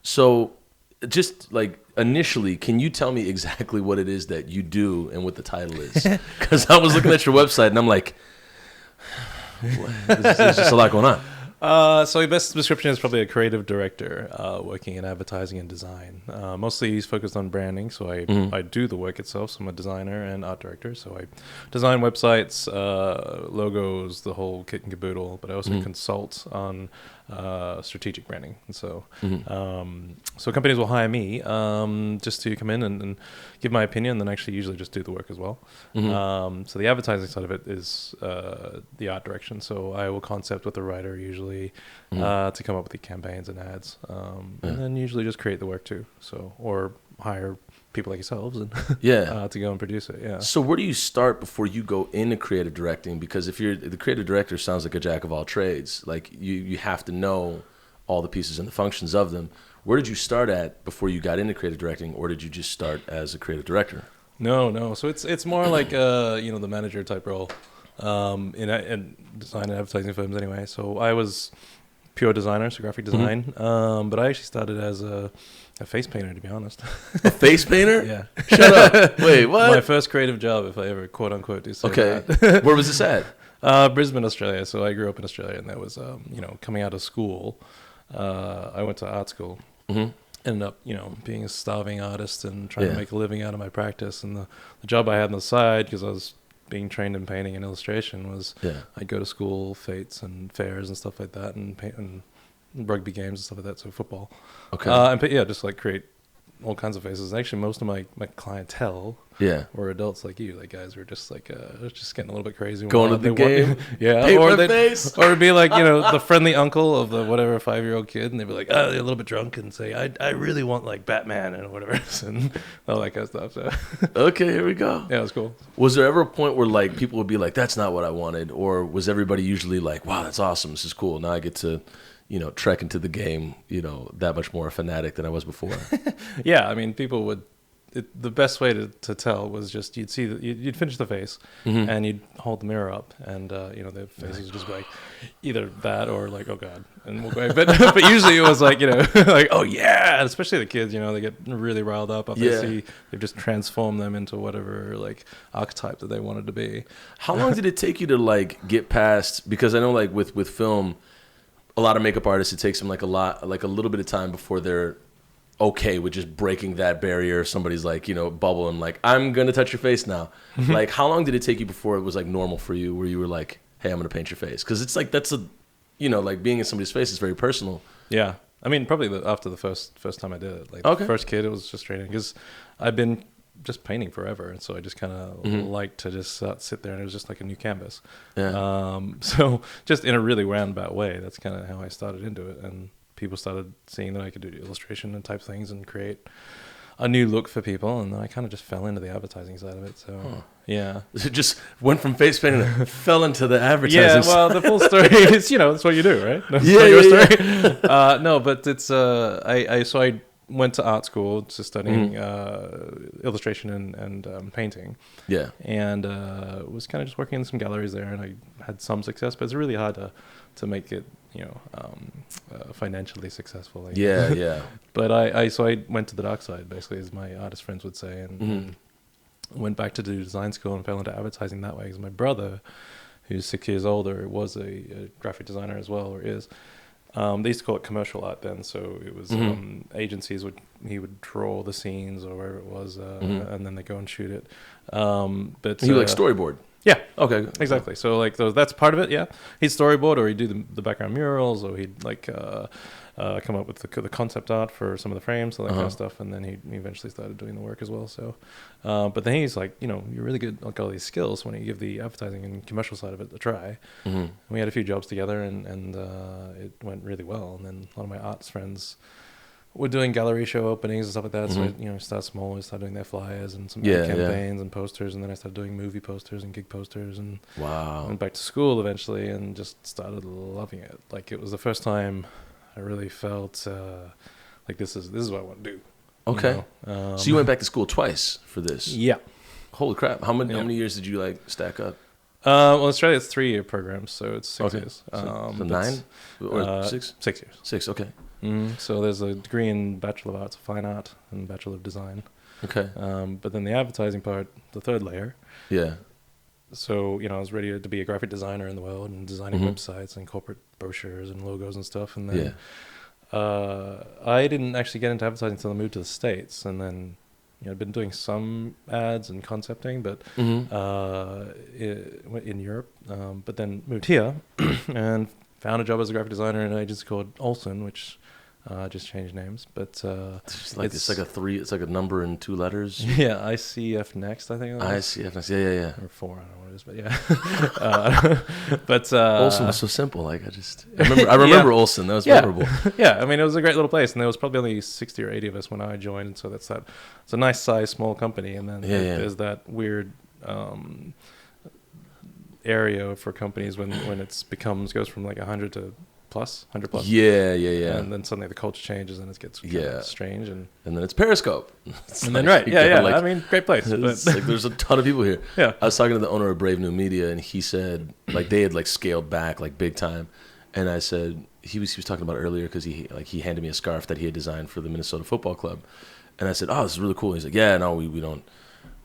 So, just like initially, can you tell me exactly what it is that you do and what the title is? Because I was looking at your website and I'm like, there's just a lot going on. So the best description is probably a creative director working in advertising and design. Mostly he's focused on branding, so I do the work itself. So I'm a designer and art director, so I design websites, logos, the whole kit and caboodle, but I also consult on strategic branding. And so so companies will hire me just to come in and give my opinion, and then actually usually just do the work as well. So the advertising side of it is the art direction. So I will concept with the writer usually to come up with the campaigns and ads, and then usually just create the work too. So or hire people like yourselves and to go and produce it. Yeah. So where do you start before you go into creative directing? Because if you're the creative director, sounds like a jack of all trades. Like you have to know all the pieces and the functions of them. Where did you start at before you got into creative directing, or did you just start as a creative director? No. So it's more like the manager type role in design and advertising firms anyway. So I was pure designer, so graphic design. But I actually started as a face painter, to be honest. A face painter? Yeah. Shut up. Wait, what? My first creative job, if I ever quote unquote do say that. Where was this at? Brisbane, Australia. So I grew up in Australia, and that was coming out of school. I went to art school. Ended up, being a starving artist and trying to make a living out of my practice. And the job I had on the side, because I was being trained in painting and illustration, was I'd go to school, fetes and fairs and stuff like that, and paint and rugby games and stuff like that, so football. Okay. And just like create all kinds of faces. Actually, most of my clientele were adults like you. Like guys were just like just getting a little bit crazy. Going to the game? Yeah. Or face? Or it'd be like, the friendly uncle of the whatever 5-year-old kid, and they'd be like, they're a little bit drunk and say, I really want like Batman and whatever, and all that kind of stuff. So okay, here we go. Yeah, it was cool. Was there ever a point where like people would be like, that's not what I wanted? Or was everybody usually like, wow, that's awesome, this is cool, now I get to trek into the game, that much more a fanatic than I was before? Yeah, I mean, people would. The best way to tell was just you'd see you'd finish the face and you'd hold the mirror up, and the faces would just be like either that or like, oh god, and walk away. But usually it was like like, oh yeah, and especially the kids, they get really riled up after they see they've just transformed them into whatever like archetype that they wanted to be. How long did it take you to like get past? Because I know like with film, a lot of makeup artists, it takes them like a little bit of time before they're okay with just breaking that barrier. Somebody's like, bubble and like, I'm going to touch your face now. Like, how long did it take you before it was like normal for you, where you were like, hey, I'm going to paint your face? Because it's like, that's like being in somebody's face is very personal. Yeah. I mean, probably after the first time I did it, like the first kid, it was just straight in, because I've been just painting forever, and so I just kind of liked to just sit there, and it was just like a new canvas. So just in a really roundabout way, that's kind of how I started into it, and people started seeing that I could do illustration and type things and create a new look for people, and then I kind of just fell into the advertising side of it. So yeah, it just went from face painting to fell into the advertising. Yeah, well, the full story is that's what you do, right? That's story. No, but it's I went to art school to studying illustration and painting. Yeah. And was kind of just working in some galleries there, and I had some success, but it's really hard to make it, financially successful. Yeah. But I went to the dark side, basically, as my artist friends would say, and went back to do design school and fell into advertising that way, because my brother, who's 6 years older, was a graphic designer as well, or is. They used to call it commercial art then, so it was agencies he would draw the scenes or wherever it was, and then they go and shoot it. But he like storyboard. Yeah. Okay. Exactly. So like that's part of it. Yeah. He'd storyboard, or he'd do the background murals, or he'd like come up with the concept art for some of the frames, all that kind of stuff, and then he eventually started doing the work as well. So, but then he's like, you're really good at all these skills when you give the advertising and commercial side of it a try. And we had a few jobs together, and it went really well. And then a lot of my arts friends were doing gallery show openings and stuff like that. So I started small. We started doing their flyers and some campaigns and posters, and then I started doing movie posters and gig posters, and went back to school eventually and just started loving it. Like, it was the first time I really felt like this is what I want to do. Okay. So you went back to school twice for this? Yeah. Holy crap! How many years did you like stack up? Well, in Australia it's 3-year programs, so it's 6 years. So 9 or 6? 6 years. 6. Okay. So there's a degree in Bachelor of Arts of Fine Art and Bachelor of Design. Okay. But then the advertising part, the third layer. Yeah. So, I was ready to be a graphic designer in the world and designing websites and corporate brochures and logos and stuff. And then I didn't actually get into advertising until I moved to the States. And then, I'd been doing some ads and concepting, but in Europe. But then moved here and found a job as a graphic designer in an agency called Olsen, which just changed names. But it's like a number and 2 letters. Yeah, ICF Next, I think. ICF Next, yeah. Or 4, I don't know what it is, but yeah. But Olsen was so simple. Like I remember Olsen. That was memorable. Yeah, I mean, it was a great little place, and there was probably only 60 or 80 of us when I joined, and so it's a nice size, small company, and then there's that weird area for companies when it goes from like 100 to 100 plus. Yeah. And then suddenly the culture changes and it gets kind of strange, and then it's Periscope. I mean, great place. But like there's a ton of people here. Yeah. I was talking to the owner of Brave New Media, and he said like they had like scaled back like big time, and I said he was talking about it earlier because he handed me a scarf that he had designed for the Minnesota Football Club, and I said, oh, this is really cool. And he's like, yeah, no, we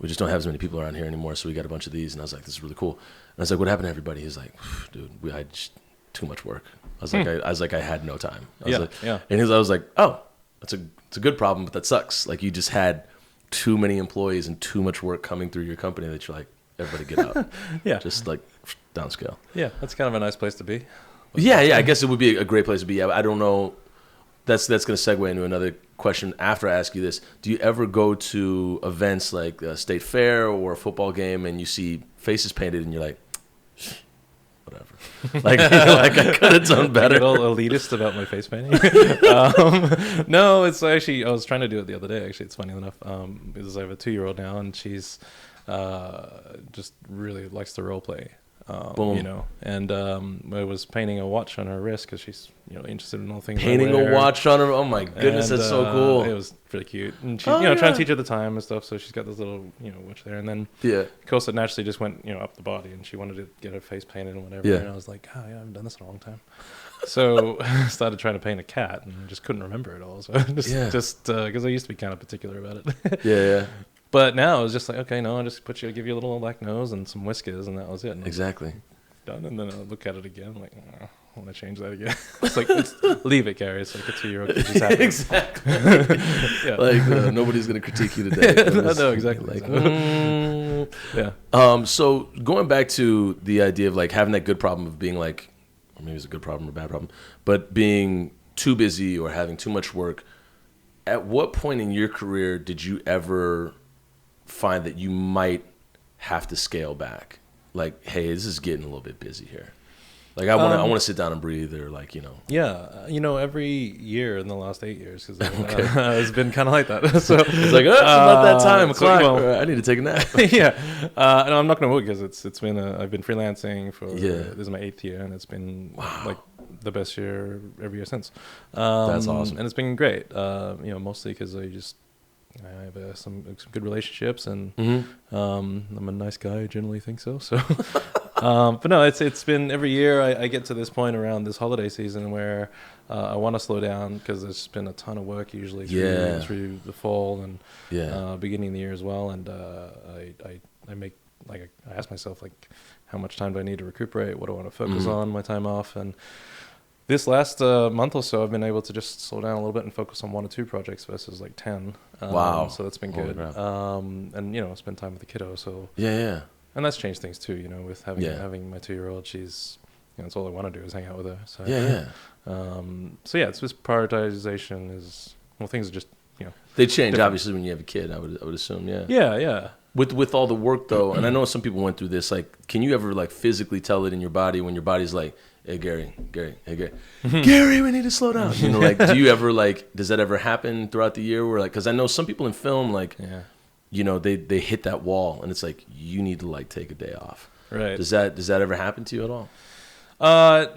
just don't have as many people around here anymore, so we got a bunch of these. And I was like, this is really cool. And I was like, what happened to everybody? He's like, dude, I had just too much work. I was like, I had no time. And I was like, oh, it's a good problem, but that sucks. Like you just had too many employees and too much work coming through your company that you're like, everybody get out. Yeah. Just like downscale. Yeah, that's kind of a nice place to be. Yeah. I guess it would be a great place to be. I don't know. That's going to segue into another question after I ask you this. Do you ever go to events like a state fair or a football game and you see faces painted and you're like, whatever. Like I could have done better. I get all elitist about my face painting. No, it's actually, I was trying to do it the other day. Actually, it's funny enough. Because I have a 2-year-old now, and she's just really likes to role play. And I was painting a watch on her wrist because she's interested in all things. Painting a watch on her. Oh my goodness, that's so cool. It was pretty cute, and she's trying to teach her the time and stuff. So she's got this little watch there, and then of course it naturally just went up the body, and she wanted to get her face painted and whatever. And I was like, oh yeah, I haven't done this in a long time. So I started trying to paint a cat, and just couldn't remember it all. So just because I used to be kind of particular about it. Yeah. But now it was just like, okay, no, I'll just give you a little black nose and some whiskers, and that was it. And exactly. Done, and then I'll look at it again, like, I want to change that again. It's like, leave it, Gary. It's like a 2-year-old kid just happened. Exactly. Like, nobody's going to critique you today. No, exactly. Like, yeah. So going back to the idea of like having that good problem of being like, or maybe it's a good problem or a bad problem, but being too busy or having too much work, at what point in your career did you ever find that you might have to scale back? Like, hey, this is getting a little bit busy here. Like, I want to sit down and breathe, or like, Yeah, every year in the last 8 years, because it's been kind of like that. So it's like, it's about that time. I need to take a nap. Yeah, no, I'm not going to work because it's been I've been freelancing for this is my 8th year, and it's been like the best year every year since. That's awesome, and it's been great. Mostly because I have some good relationships, and I'm a nice guy. I generally think so. So, but no, it's been every year. I get to this point around this holiday season where I want to slow down because there's been a ton of work usually through the fall and beginning of the year as well. And I make I ask myself like, how much time do I need to recuperate? What do I want to focus on my time off? And this last month or so, I've been able to just slow down a little bit and focus on 1 or 2 projects versus like 10. Wow! So that's been good. And spend time with the kiddo. So and that's changed things too. With having my 2-year-old, she's that's all I want to do is hang out with her. So it's just prioritization is things are just they change different. Obviously when you have a kid. I would assume yeah. With all the work though, and I know some people went through this. Like, can you ever like physically tell it in your body when your body's like, hey Gary, Gary, we need to slow down. Like, do you ever like, does that ever happen throughout the year where like, because I know some people in film like, they hit that wall and it's like, you need to like take a day off. Right. Does that ever happen to you at all?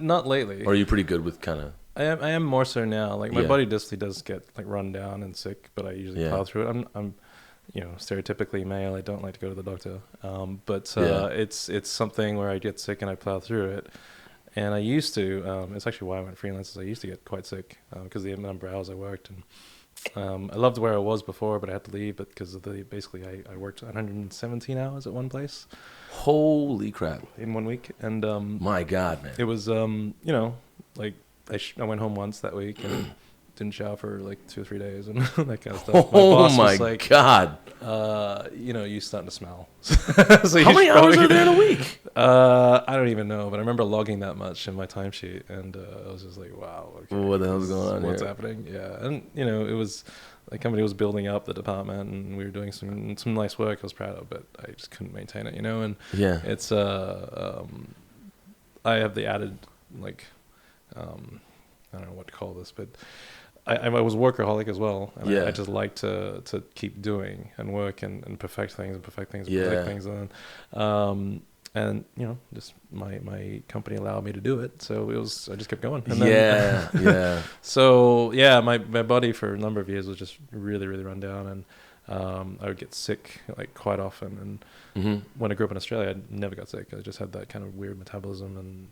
Not lately. Or are you pretty good with kind of? I am more so now. Like my body does get like run down and sick, but I usually plow through it. I'm stereotypically male. I don't like to go to the doctor. But it's something where I get sick and I plow through it. And I used to, it's actually why I went freelance, is I used to get quite sick because of the number of hours I worked. And I loved where I was before, but I had to leave because of basically I worked 117 hours at one place. Holy crap. In 1 week. And my God, man. it was, like I went home once that week and didn't shower for like 2 or 3 days and that kind of stuff. Oh boss my was like, God. you're starting to smell. So how many hours are there in a week? I don't even know, but I remember logging that much in my timesheet, and I was just like, wow, okay, What the hell's going on what's here? happening? Yeah, and it was the company was building up the department, and we were doing some nice work I was proud of, but I just couldn't maintain it, and Yeah. it's I have the added like I don't know what to call this, but I was a workaholic as well, and Yeah. I just like to keep doing and work and perfect things and perfect things and Yeah. perfect things, and just my company allowed me to do it, so I just kept going. And then, Yeah. So yeah, my body for a number of years was just really really run down, and I would get sick like quite often. And when I grew up in Australia, I never got sick. I just had that kind of weird metabolism and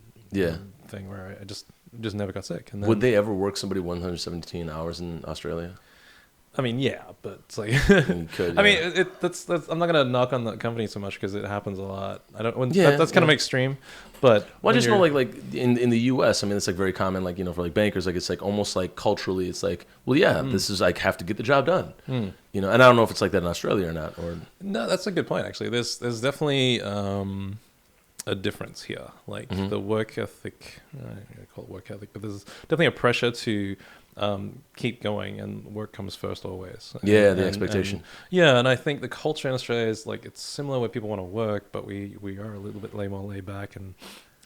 thing where I just never got sick. And then, would they ever work somebody 117 hours in Australia? I mean, yeah, but it's like You could, I mean, that's I'm not gonna knock on the company so much because it happens a lot. I don't. Yeah, That's kind of extreme, but well, I just know like in the U.S. I mean, it's like very common. Like for like bankers, like it's like almost like culturally, it's like, well, yeah, this is like have to get the job done. And I don't know if it's like that in Australia or not. Or no, that's a good point actually. There's definitely a difference here. Like the work ethic, I call it work ethic, but there's definitely a pressure to keep going, and work comes first always. Yeah, the expectation. And I think the culture in Australia is like it's similar where people want to work, but we are a little bit more laid back. And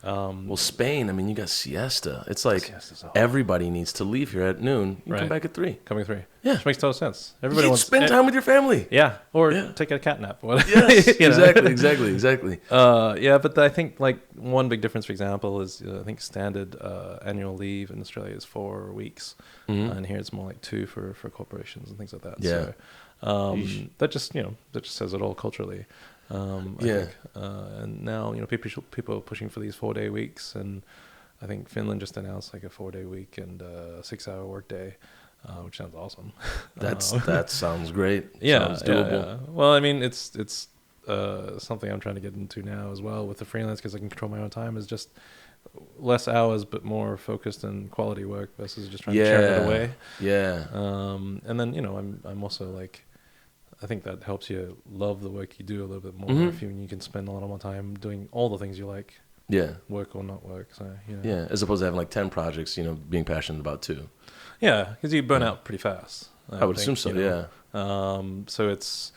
well, Spain, I mean, you got siesta. It's like everybody needs to leave here at noon. You come back at 3. Coming 3. Yeah, which makes total sense. Everybody wants to spend time with your family. Yeah, or take a cat nap. Or whatever. Yes, exactly. Yeah, but I think like one big difference, for example, is I think standard annual leave in Australia is 4 weeks, and here it's more like 2 for corporations and things like that. Yeah. So that just says it all culturally. I think. And now people are pushing for these 4-day weeks, and I think Finland just announced like a 4-day week and a 6-hour workday, which sounds awesome. That sounds great. Yeah, sounds doable. Yeah. Well, I mean, it's something I'm trying to get into now as well with the freelance, because I can control my own time. Is just less hours but more focused and quality work versus just trying to churn it away. Yeah. And then I'm also like, I think that helps you love the work you do a little bit more if you can spend a lot more time doing all the things you like. Yeah. Work or not work. So Yeah, as opposed to having like 10 projects, being passionate about 2. Yeah, because you burn out pretty fast. I would assume so. Yeah. So it's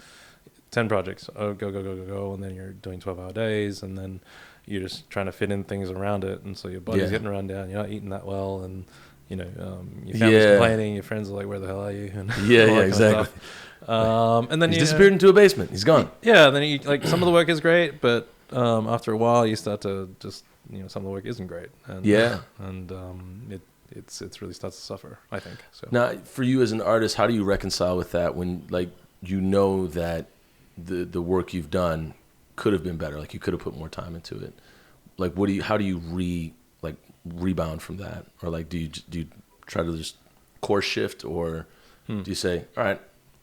10 projects. Oh, go, and then you're doing 12-hour days, and then you're just trying to fit in things around it, and so your body's getting run down. You're not eating that well, and your family's complaining. Your friends are like, "Where the hell are you?" And Exactly. And then he's disappeared into a basement. He's gone. Yeah. Then some of the work is great, but after a while, you start to just some of the work isn't great. And, it really starts to suffer, I think. So now, for you as an artist, how do you reconcile with that when that the work you've done could have been better? Like you could have put more time into it. Like how do you rebound from that, or like do you try to just course shift, or do you say, all right,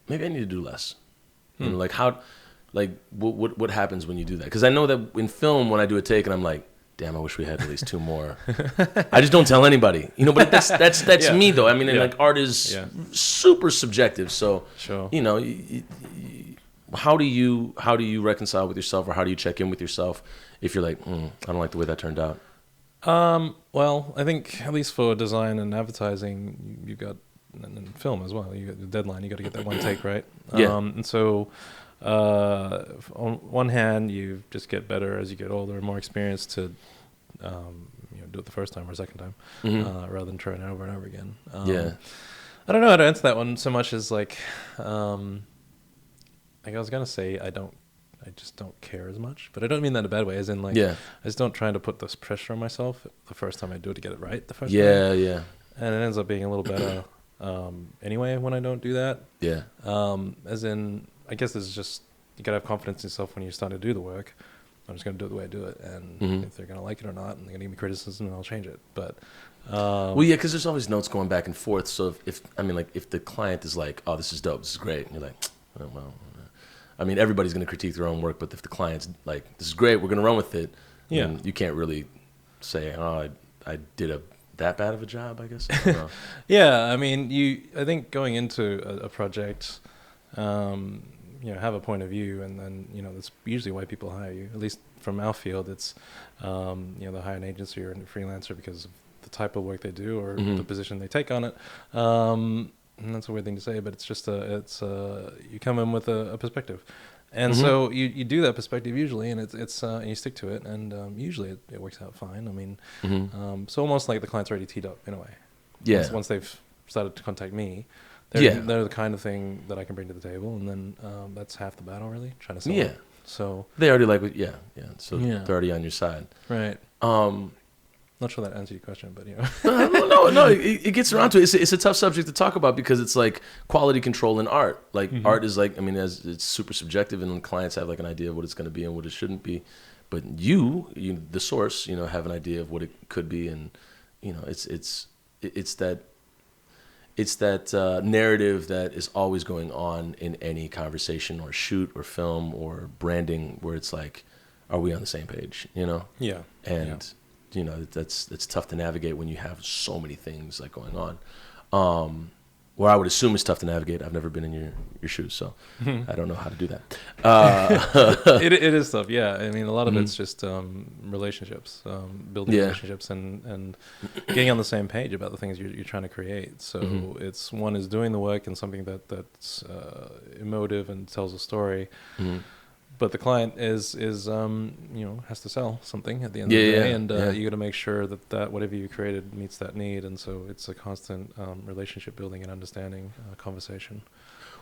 maybe I need to do less? Like how, like what happens when you do that? Because I know that in film, when I do a take and I'm like, damn, I wish we had at least 2 more. I just don't tell anybody, but that's me though. I mean, and like art is super subjective. So, sure. How do you reconcile with yourself, or how do you check in with yourself if you're like, I don't like the way that turned out? Well, I think at least for design and advertising, you got, and film as well, you got the deadline, you got to get that one take right. And so on one hand, you just get better as you get older and more experienced to do it the first time or second time, rather than trying it over and over again. I don't know how to answer that one so much as like I was gonna say I just don't care as much, but I don't mean that in a bad way, as in like I just don't try to put this pressure on myself the first time I do it to get it right the first time. And it ends up being a little better anyway when I don't do that. As in, I guess it's just, you gotta have confidence in yourself when you start to do the work, I'm just going to do it the way I do it, and if they're going to like it or not, and they're going to give me criticism, then I'll change it. But well, yeah, because there's always notes going back and forth. So if I mean, like, if the client is like, "Oh, this is dope, this is great," and you're like, "Oh, well," I mean, everybody's going to critique their own work, but if the client's like, "This is great, we're going to run with it," then you can't really say, "Oh, I did that bad of a job," I guess. I don't know. Yeah, I mean, I think going into a project, have a point of view, and then, that's usually why people hire you. At least from our field, it's, they hire an agency or a freelancer because of the type of work they do or the position they take on it. And that's a weird thing to say, but it's just you come in with a perspective. And so you do that perspective usually, and it's and you stick to it, and usually it works out fine. I mean, so almost like the client's already teed up in a way. Yeah. Once they've started to contact me, they're the kind of thing that I can bring to the table, and then that's half the battle, really, trying to sell it. So they already like, so they're already on your side. Right. Not sure that answered your question, but no, it gets around to it. It's a tough subject to talk about because it's like quality control in art. Like art is like, I mean, it's super subjective, and clients have like an idea of what it's going to be and what it shouldn't be. But you, the source, have an idea of what it could be, and it's that narrative that is always going on in any conversation or shoot or film or branding, where it's like, are we on the same page? Yeah. And that's tough to navigate when you have so many things like going on. Where I would assume it's tough to navigate. I've never been in your shoes, so I don't know how to do that. It is tough, yeah. I mean, a lot of it's just relationships, building relationships, and getting on the same page about the things you're trying to create. So it's one is doing the work and something that's emotive and tells a story. But the client is has to sell something at the end of the day, and you got to make sure that whatever you created meets that need, and so it's a constant relationship building and understanding conversation.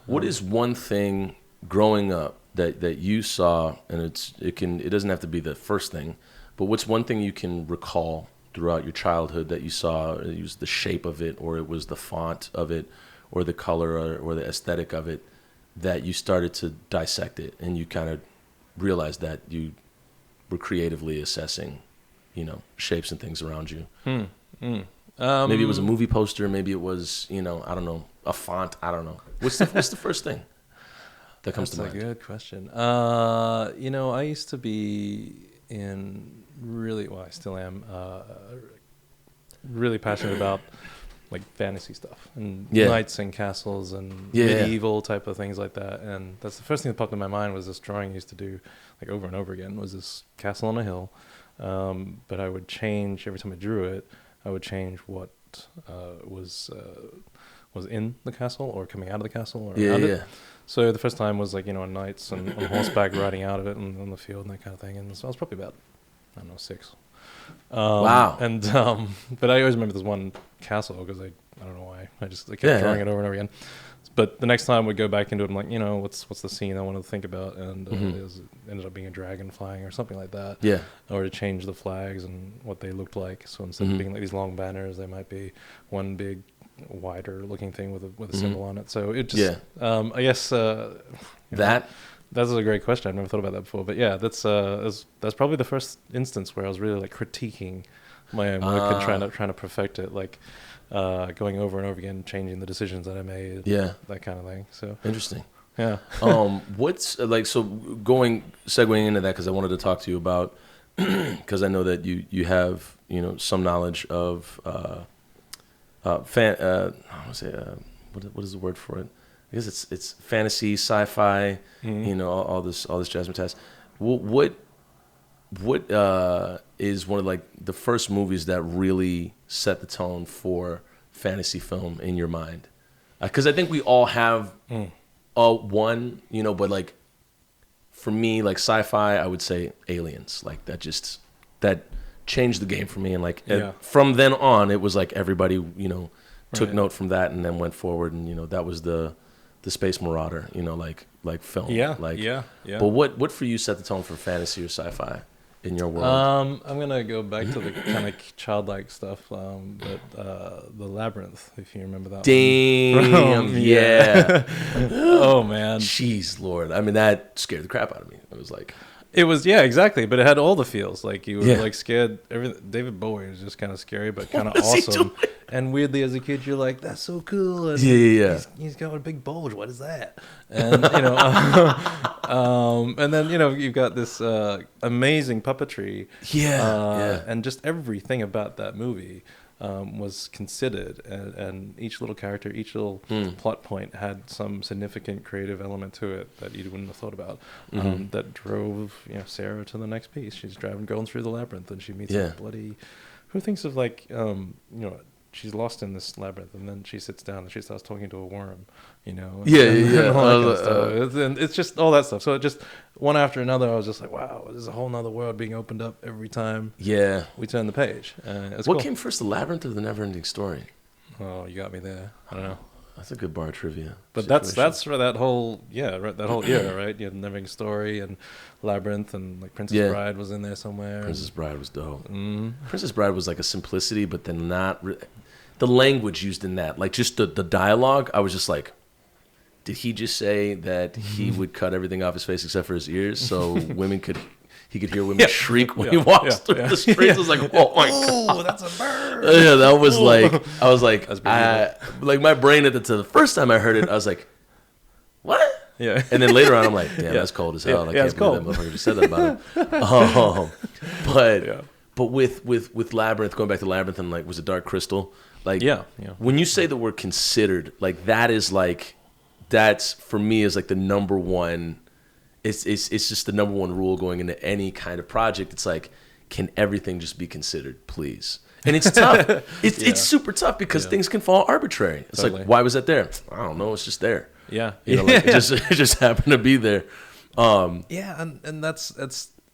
What is one thing growing up that you saw, and it doesn't have to be the first thing, but what's one thing you can recall throughout your childhood that you saw? It was the shape of it, or it was the font of it, or the color, or the aesthetic of it, that you started to dissect it and you kind of realized that you were creatively assessing, shapes and things around you. Maybe it was a movie poster. Maybe it was, I don't know, a font. I don't know. What's the first thing that comes to mind? That's a good question. I used to be I still am, really passionate about like fantasy stuff and knights and castles and medieval type of things like that. And that's the first thing that popped in my mind was this drawing I used to do like over and over again, was this castle on a hill. But I would change every time I drew it. I would change what was in the castle or coming out of the castle or around it. So the first time was like, knights on horseback riding out of it and on the field and that kind of thing. And so I was probably about, 6. Wow. And but I always remember this one castle because I don't know why. I kept drawing it over and over again. But the next time we go back into it, I'm like, what's the scene I wanted to think about? And it ended up being a dragon flying or something like that. Yeah. Or to change the flags and what they looked like. So instead of being like these long banners, they might be one big, wider looking thing with a symbol on it. So it just, I guess that's a great question. I've never thought about that before. But yeah, that's probably the first instance where I was really like critiquing my own work and trying to perfect it, like going over and over again, changing the decisions that I made, that kind of thing. So interesting. Yeah. What's like, so segueing into that, because I wanted to talk to you about, because I know that you have some knowledge of what is the word for it? I guess it's fantasy, sci-fi, all this jazzmatazz. What is one of like the first movies that really set the tone for fantasy film in your mind? Because I think we all have one, but like for me, like sci-fi, I would say Aliens. Like that changed the game for me, and like from then on, it was like everybody took note from that and then went forward, and that was the Space Marauder, like film. But what for you set the tone for fantasy or sci-fi in your world? I'm gonna go back to the kind of childlike stuff, but the Labyrinth, if you remember that. Damn, yeah. Oh man, jeez, Lord. I mean, that scared the crap out of me. It was like, It was, yeah, exactly. But it had all the feels. Like you were Yeah. like scared. David Bowie was just kind of scary, but kind of was he awesome. doing? And weirdly, as a kid, you're like, "That's so cool." And Yeah. he's got a big bulge. What is that? And and then you've got this amazing puppetry. Yeah. And just everything about that movie was considered, and each little character, each little plot point had some significant creative element to it that you wouldn't have thought about. That drove Sarah to the next piece. She's going through the labyrinth, and she meets a bloody. Who thinks of like she's lost in this labyrinth, and then she sits down and she starts talking to a worm, and all that kind of stuff. And it's just all that stuff. So it just one after another, I was just like, wow, there's a whole nother world being opened up every time. Yeah. We turn the page. What came first, the labyrinth or the never-ending story? Oh, you got me there. I don't know. That's a good bar trivia. But that's for that whole that whole era, right? You had Never-Ending Story and Labyrinth, and like Princess Bride was in there somewhere. Princess Bride was dope. Princess Bride was like a simplicity, but then the language used in that, like just the dialogue. I was just like, did he just say that he would cut everything off his face except for his ears so he could hear women shriek when he walks through the streets? I was like, oh my god, that's a bird. Yeah, that was like, I was like, like my brain at the first time I heard it, I was like, what? Yeah. And then later on, I'm like, damn, that's cold as hell. I can't believe that motherfucker just said that about him. But with Labyrinth, going back to Labyrinth, and like, was it Dark Crystal? Like, when you say the word considered, like that's for me is like the number one. It's just the number one rule going into any kind of project. It's like, can everything just be considered, please? And it's tough. It's super tough because things can fall arbitrary. It's like, why was that there? I don't know. It's just there. Yeah. It just happened to be there. And that's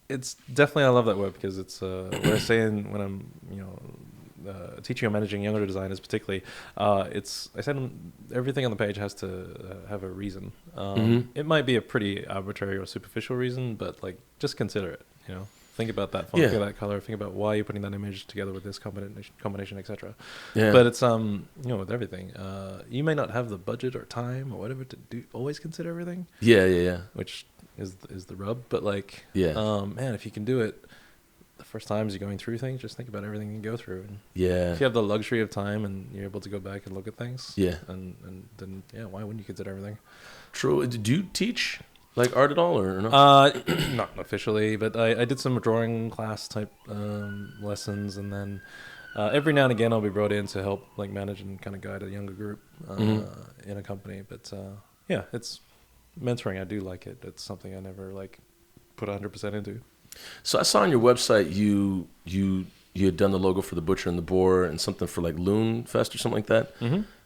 it's definitely, I love that word, because it's what I say when I'm teaching or managing younger designers particularly, I said everything on the page has to have a reason. It might be a pretty arbitrary or superficial reason, but like, just consider it. Think about that font, think about that color, think about why you're putting that image together with this combination, etc. But it's with everything, you may not have the budget or time or whatever to do. Always consider everything. Which is the rub. But like, man, if you can do it the first times you're going through things, just think about everything you go through. And if you have the luxury of time and you're able to go back and look at things, and then why wouldn't you consider everything? True. Do you teach like art at all, or no? Not officially, but I did some drawing class type lessons, and then every now and again I'll be brought in to help like manage and kind of guide a younger group in a company. But it's mentoring. I do like it. It's something I never like put 100% into. So I saw on your website you had done the logo for the Butcher and the Boar and something for like Loon Fest or something like that.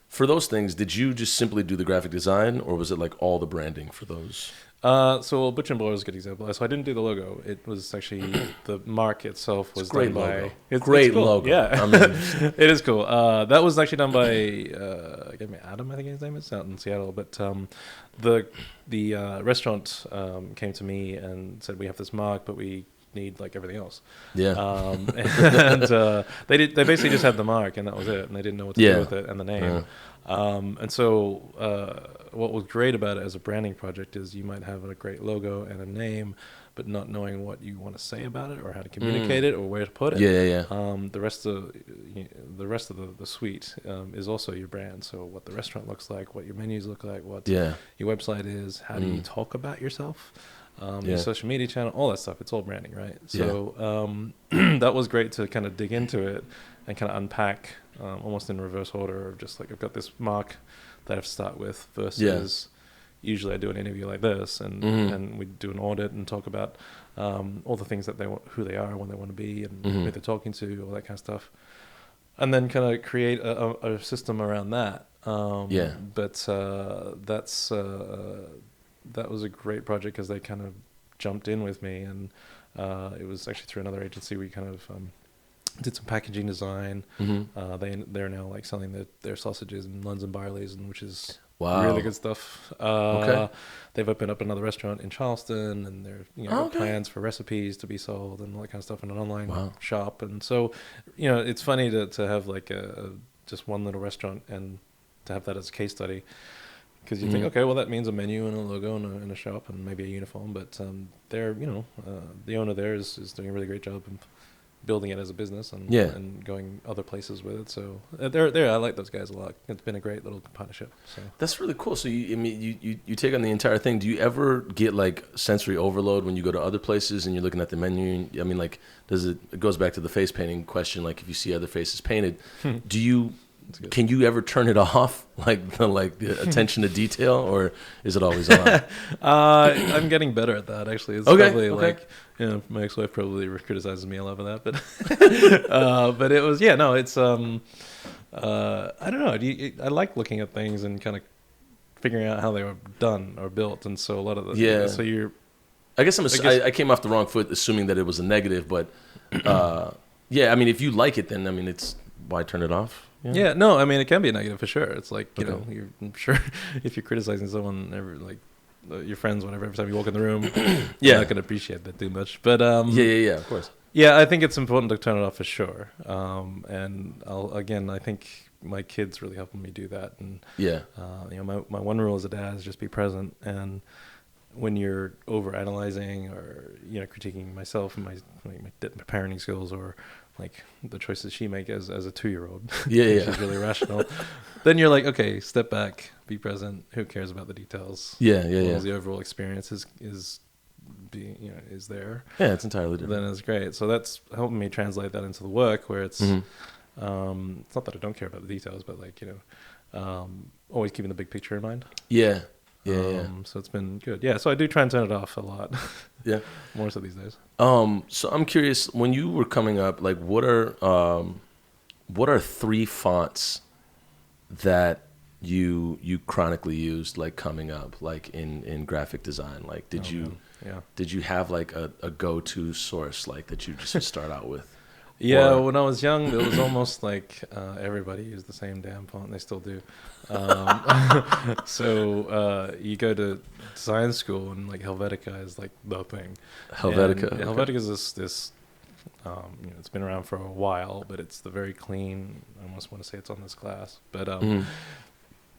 For those things, did you just simply do the graphic design, or was it like all the branding for those? So Butcher and Boar is a good example. So I didn't do the logo. It was actually the mark itself was done by... It's great cool. Logo. Yeah, I mean, it is cool. That was actually done by Adam, I think his name is, out in Seattle. But the restaurant came to me and said, we have this mark, but we need like everything else. And they basically just had the mark, and that was it, and they didn't know what to do with it and the name. And so what was great about it as a branding project is you might have a great logo and a name, but not knowing what you want to say about it or how to communicate it or where to put it. The rest of the suite is also your brand. So what the restaurant looks like, what your menus look like, what your website is, how do you talk about yourself, your social media channel, all that stuff. It's all branding, right? So that was great to kind of dig into it and kind of unpack almost in reverse order of just like, I've got this mark that I have to start with versus usually I do an interview like this and we do an audit and talk about all the things that they want, who they are, when they want to be, and who they're talking to, all that kind of stuff, and then kind of create a system around that. But that was a great project because they kind of jumped in with me, and it was actually through another agency. We kind of did some packaging design. They're now like selling their sausages in Lunds and Barleys, and which is really good stuff. They've opened up another restaurant in Charleston, and they're got plans for recipes to be sold and all that kind of stuff in an online shop. And so it's funny to have like just one little restaurant and to have that as a case study. Because you think, okay, well, that means a menu and a logo and a shop and maybe a uniform, but they're, the owner there is doing a really great job of building it as a business and going other places with it. So they're I like those guys a lot. It's been a great little partnership. So that's really cool. So you take on the entire thing. Do you ever get like sensory overload when you go to other places and you're looking at the menu? I mean, like, it goes back to the face painting question. Like, if you see other faces painted, can you ever turn it off, like the attention to detail, or is it always on? I'm getting better at that, actually. It's probably like, my ex-wife probably criticizes me a lot for that, but it was, it's I don't know. I like looking at things and kind of figuring out how they were done or built, and so a lot of the so you're. I guess I came off the wrong foot assuming that it was a negative, but I mean, if you like it, then I mean, it's why turn it off? Yeah, no, I mean, it can be a negative for sure. It's like, I'm sure if you're criticizing someone, your friends, whatever, every time you walk in the room, you're not going to appreciate that too much. But of course. Yeah, I think it's important to turn it off for sure. And I think my kids really helping me do that. And my one rule as a dad is just be present. And when you're over-analyzing or critiquing myself and my parenting skills or like the choices she make as a 2-year-old, she's really rational. Then you're like, okay, step back, be present. Who cares about the details? As the overall experience is there. Yeah, it's entirely different. Then it's great. So that's helping me translate that into the work, where it's it's not that I don't care about the details, but like always keeping the big picture in mind. Yeah. So it's been good. Yeah, so I do try and turn it off a lot. Yeah. More so these days. So I'm curious, when you were coming up, like what are 3 fonts that you chronically used, like coming up, like in graphic design? Like did you have like a go-to source like that you just would start out with? Yeah, when I was young, it was almost like everybody used the same damn font. They still do. So you go to design school, and like Helvetica is like the thing. Helvetica. And Helvetica is this. It's been around for a while, but it's the very clean. I almost want to say it's on this class, but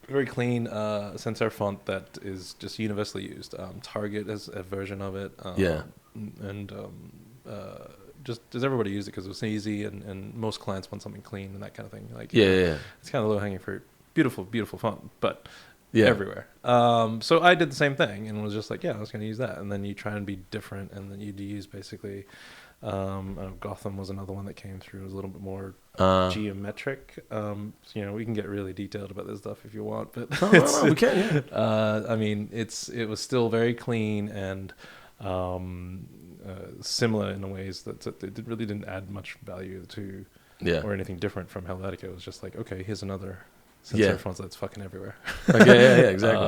very clean sans serif font that is just universally used. Target has a version of it. And just does everybody use it because it's easy, and most clients want something clean and that kind of thing. Like it's kind of low hanging fruit. Beautiful font, but everywhere. So I did the same thing and was just like, I was going to use that. And then you try and be different, and then you'd use basically. Gotham was another one that came through. It was a little bit more geometric. We can get really detailed about this stuff if you want, but we can. Yeah. I mean, it was still very clean and. Similar in the ways that it really didn't add much value to or anything different from Helvetica. It was just like, okay, here's another sans serif font that's fucking everywhere. Okay, exactly.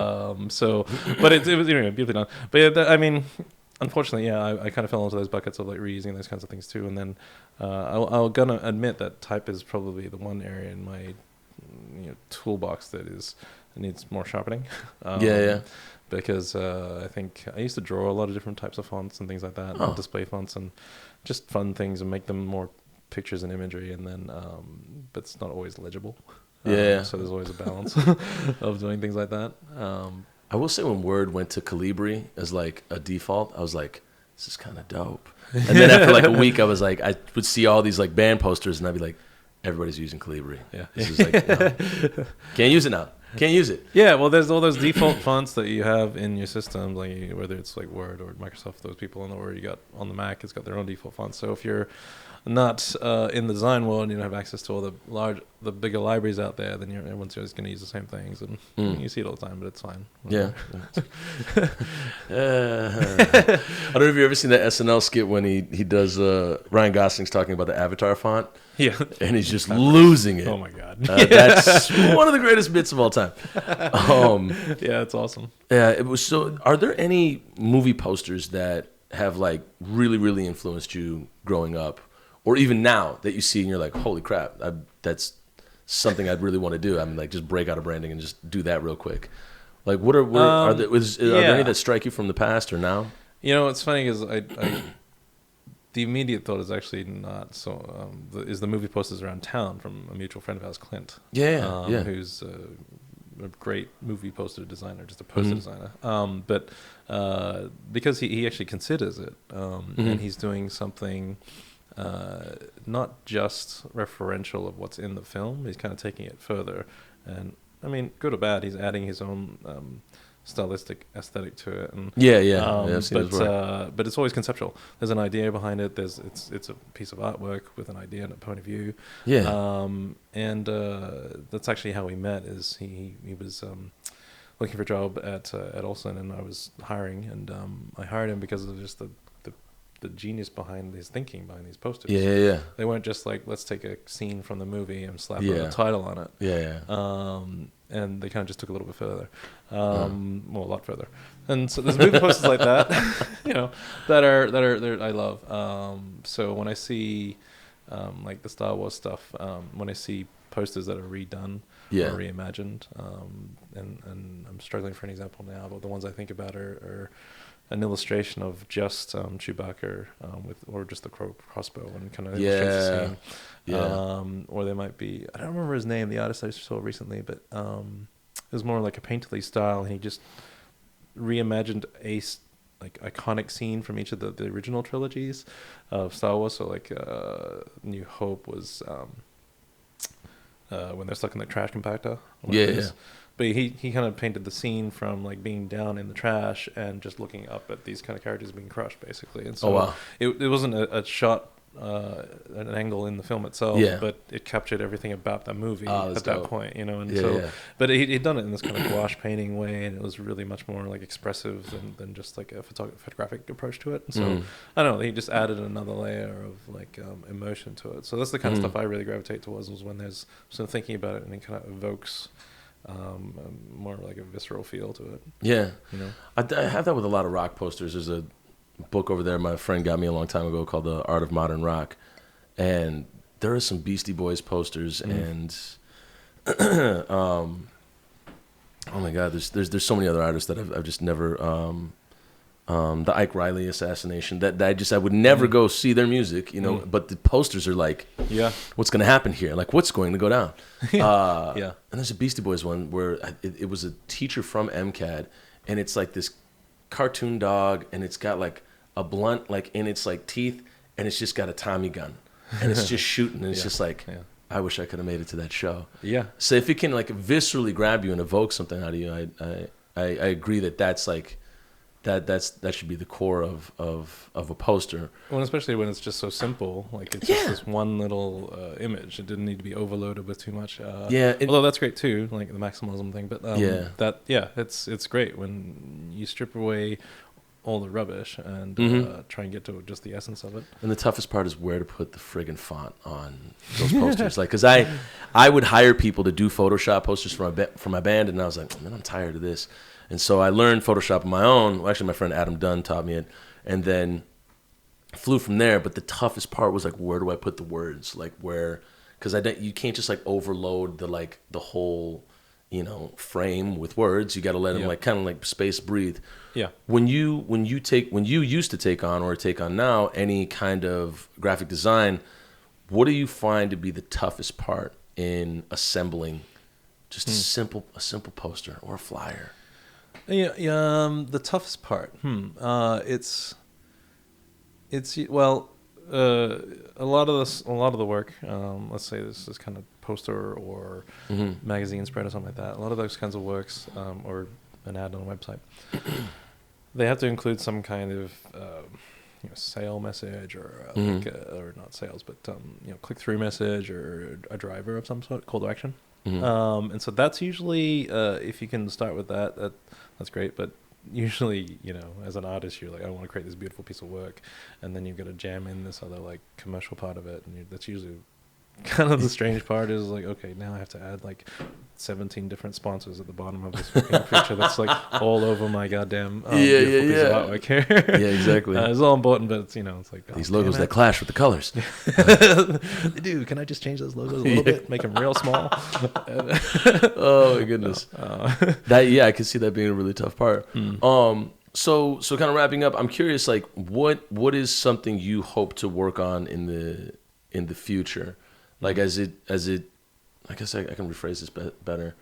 But it was beautifully done. But I mean, unfortunately, I kind of fell into those buckets of like reusing those kinds of things too. And then I'm gonna admit that type is probably the one area in my toolbox that needs more sharpening. Because I think I used to draw a lot of different types of fonts and things like that, and display fonts and just fun things and make them more pictures and imagery, and then but it's not always legible. So there's always a balance of doing things like that. I will say when Word went to Calibri as like a default, I was like, this is kind of dope. And then after like a week, I was like, I would see all these like band posters, and I'd be like, everybody's using Calibri. Yeah, this is like, no. Can't use it now. Can't use it. Yeah, well, there's all those default fonts that you have in your system, like whether it's like Word or Microsoft. Those people in the Word you got on the Mac, it's got their own default fonts. So if you're not in the design world and you don't have access to all the bigger libraries out there, then everyone's just going to use the same things, and you see it all the time. But it's fine. Yeah. I don't know if you've ever seen that SNL skit when he does Ryan Gosling's talking about the Avatar font. Yeah, and he's just losing it. Oh my god, that's one of the greatest bits of all time. Yeah, it's awesome. Yeah, it was so. Are there any movie posters that have like really influenced you growing up, or even now that you see and you're like, holy crap, that's something I'd really want to do? I mean, like just break out of branding and just do that real quick. Like, are there any that strike you from the past or now? It's funny because the immediate thought is actually not so. Is the movie posters around town from a mutual friend of ours, Clint? Yeah. Who's a great movie poster designer, just a poster designer. But because he actually considers it, and he's doing something not just referential of what's in the film. He's kind of taking it further, and I mean, good or bad, he's adding his own stylistic aesthetic to it. And but it's always conceptual. There's an idea behind it. It's a piece of artwork with an idea and a point of view. And that's actually how we met. Is he was looking for a job at Olsen, and I was hiring, and I hired him because of just the genius behind his thinking behind these posters. They weren't just like, let's take a scene from the movie and slap a title on it. And they kind of just took a little bit further, well, a lot further. And so there's movie posters like that, that are I love. So when I see like the Star Wars stuff, when I see posters that are redone or reimagined, and I'm struggling for an example now, but the ones I think about are an illustration of just Chewbacca or just the crossbow and kind of illustrates the scene. Or there might be, I don't remember his name, the artist I saw recently, but it was more like a painterly style, and he just reimagined a like iconic scene from each of the original trilogies of Star Wars. So like New Hope was when they're stuck in the trash compactor. But he kind of painted the scene from like being down in the trash and just looking up at these kind of characters being crushed, basically. And so it wasn't a shot, an angle in the film itself, but it captured everything about the movie at that point, And but he'd done it in this kind of gouache painting way, and it was really much more like expressive than just like a photographic approach to it. And so I don't know, he just added another layer of like emotion to it. So that's the kind of stuff I really gravitate towards, was when there's some thinking about it and it kind of evokes more like a visceral feel to it. I have that with a lot of rock posters. There's a book over there my friend got me a long time ago called The Art of Modern Rock, and there are some Beastie Boys posters, and oh my god, there's so many other artists that I've just never the Ike Riley assassination, that I would never go see their music, but the posters are like, what's going to happen here? Like, what's going to go down? And there's a Beastie Boys one where it was a teacher from MCAD, and it's like this cartoon dog, and it's got like a blunt like in its like teeth, and it's just got a Tommy gun, and it's just shooting, and it's just like, I wish I could have made it to that show. So if it can like viscerally grab you and evoke something out of you, I agree that's like that should be the core of a poster. Well, especially when it's just so simple, like it's just this one little image. It didn't need to be overloaded with too much. Although that's great too, like the maximalism thing. But it's great when you strip away all the rubbish and try and get to just the essence of it. And the toughest part is where to put the friggin' font on those posters. Like, because I would hire people to do Photoshop posters for my band, and I was like, man, I'm tired of this. And so I learned Photoshop on my own. Well, actually, my friend Adam Dunn taught me it, and then flew from there. But the toughest part was like, where do I put the words? Like where, because you can't just like overload the whole frame with words. You got to let them like kind of like space breathe. When you used to take on or take on now any kind of graphic design, what do you find to be the toughest part in assembling just a simple poster or a flyer? The toughest part. It's well, a lot of the work. Let's say this is kind of poster or magazine spread or something like that. A lot of those kinds of works, or an ad on a website, they have to include some kind of sale message or or not sales, but click through message or a driver of some sort, call to action. And so that's usually if you can start with that's great. But usually, as an artist, you're like, I want to create this beautiful piece of work, and then you've got to jam in this other like commercial part of it, and that's usually kind of the strange part. Is like, okay, now I have to add like 17 different sponsors at the bottom of this picture that's like all over my goddamn beautiful piece of artwork here. Exactly. It's all important, but it's it's like these logos that clash with the colors. They do. Can I just change those logos a little bit, make them real small? Oh my goodness. I can see that being a really tough part. So kind of wrapping up, I'm curious, like what is something you hope to work on in the future? Like as it, I guess I can rephrase this better.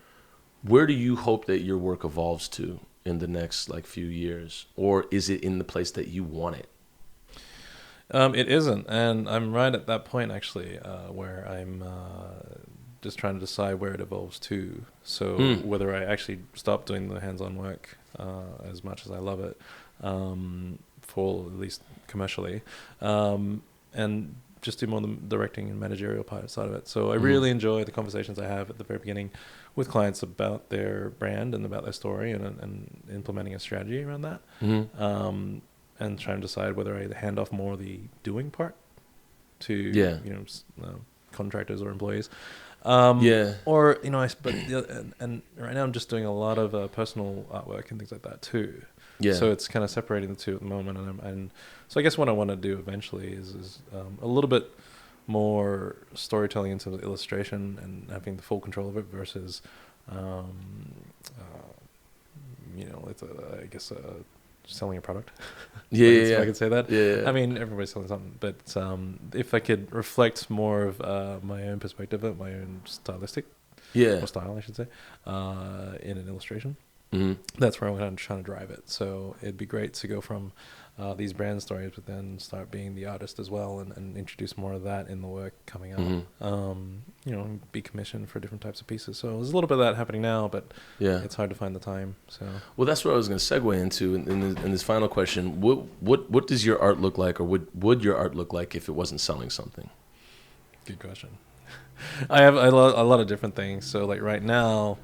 Where do you hope that your work evolves to in the next like few years, or is it in the place that you want it? It isn't, and I'm right at that point actually, where I'm just trying to decide where it evolves to. So whether I actually stop doing the hands-on work as much as I love it, for at least commercially, and just do more the directing and managerial part side of it. So I really enjoy the conversations I have at the very beginning with clients about their brand and about their story, and implementing a strategy around that. And trying to decide whether I hand off more of the doing part to contractors or employees, or and right now I'm just doing a lot of personal artwork and things like that too. So it's kind of separating the two at the moment, and so I guess what I want to do eventually is a little bit more storytelling into the illustration and having the full control of it versus I guess selling a product. If I could say that. I mean, everybody's selling something, but if I could reflect more of my own perspective, my own stylistic, or style, I should say, in an illustration, that's where I'm trying to drive it. So it'd be great to go from these brand stories, but then start being the artist as well, and introduce more of that in the work coming up. Be commissioned for different types of pieces. So there's a little bit of that happening now, but it's hard to find the time. So that's what I was going to segue into in this final question. What does your art look like, or would your art look like if it wasn't selling something? Good question. I have a lot of different things. So like right now,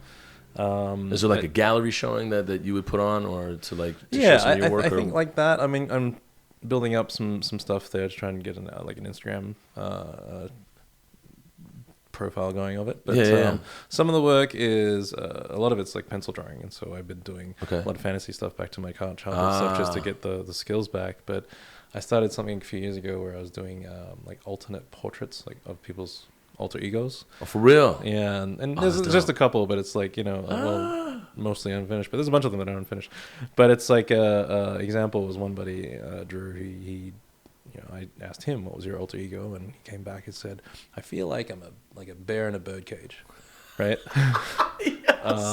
is there like a gallery showing that you would put on, or to like show some of your work? I think like that. I mean, I'm building up some stuff there to try and get an Instagram profile going of it. But some of the work is a lot of it's like pencil drawing, and so I've been doing a lot of fantasy stuff back to my childhood stuff just to get the skills back. But I started something a few years ago where I was doing like alternate portraits like of people's alter egos. Oh, for real? Yeah, and there's just a couple, but it's like, mostly unfinished, but there's a bunch of them that are unfinished. But it's like example was one buddy drew. He I asked him, what was your alter ego, and he came back and said, I feel like I'm a bear in a bird cage, right?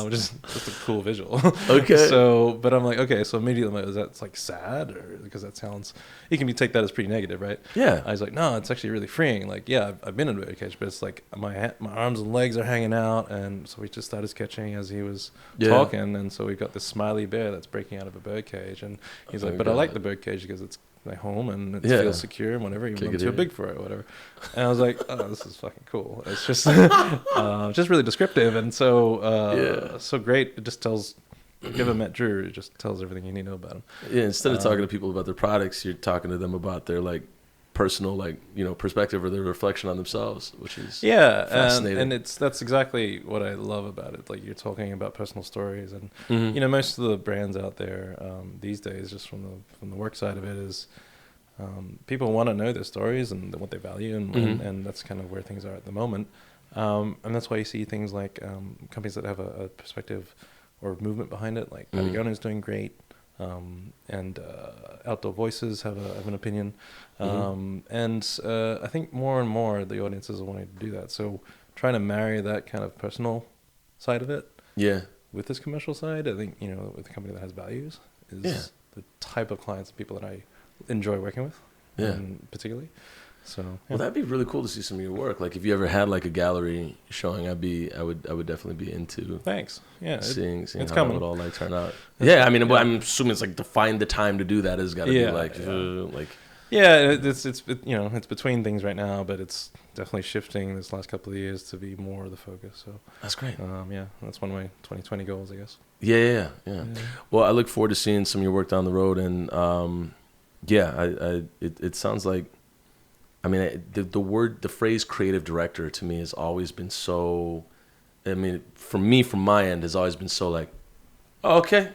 Just a cool visual. Okay. So, but I'm like, okay, so immediately I'm like, is that like sad, or because that sounds, you can take that as pretty negative, right? Yeah. I was like, no, it's actually really freeing. Like, yeah, I've been in a bird cage, but it's like my arms and legs are hanging out, and so we just started sketching as he was talking, and so we got this smiley bear that's breaking out of a bird cage, and he's like, but I like the bird cage because it's my home and it feels secure and whatever, even though I'm too big for it or whatever. And I was like, oh, this is fucking cool. It's just just really descriptive, and so so great. It just tells, if you ever met Drew, it just tells everything you need to know about him. Yeah, instead of talking to people about their products, you're talking to them about their like personal perspective or their reflection on themselves, which is fascinating. And that's exactly what I love about it. Like, you're talking about personal stories, and most of the brands out there these days, just from the work side of it, is people want to know their stories and what they value, and that's kind of where things are at the moment. And that's why you see things like companies that have a perspective or movement behind it, like Patagonia is doing great. And Outdoor Voices have an opinion, and I think more and more the audiences are wanting to do that. So trying to marry that kind of personal side of it, with this commercial side, I think with a company that has values is the type of clients and people that I enjoy working with, particularly. So well, that'd be really cool to see some of your work. Like, if you ever had like a gallery showing, I would definitely be into. Thanks. Yeah, seeing how that would all like turn out. I mean, I'm assuming it's like to find the time to do that has got to be like. It's between things right now, but it's definitely shifting this last couple of years to be more of the focus. So that's great. That's one of my 2020 goals, I guess. Yeah. Well, I look forward to seeing some of your work down the road, and it sounds like. I mean, the phrase creative director to me has always been so, I mean, for me, from my end, has always been so like, oh, okay,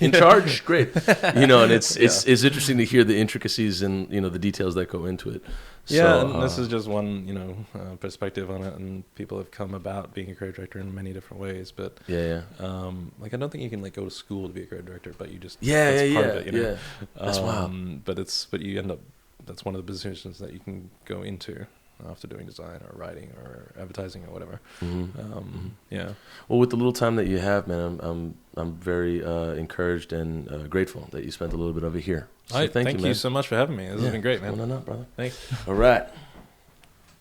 in charge, great. And it's interesting to hear the intricacies and, the details that go into it. And this is just one, perspective on it, and people have come about being a creative director in many different ways, but like, I don't think you can like go to school to be a creative director, but you just, that's part of it, That's wild. But you end up, that's one of the positions that you can go into. after doing design or writing or advertising or whatever. Mm-hmm. Yeah. Well, with the little time that you have, man, I'm very encouraged and grateful that you spent a little bit of it here. So Thank you man. so much for having me. This has been great, man. No, brother. Thanks. All right.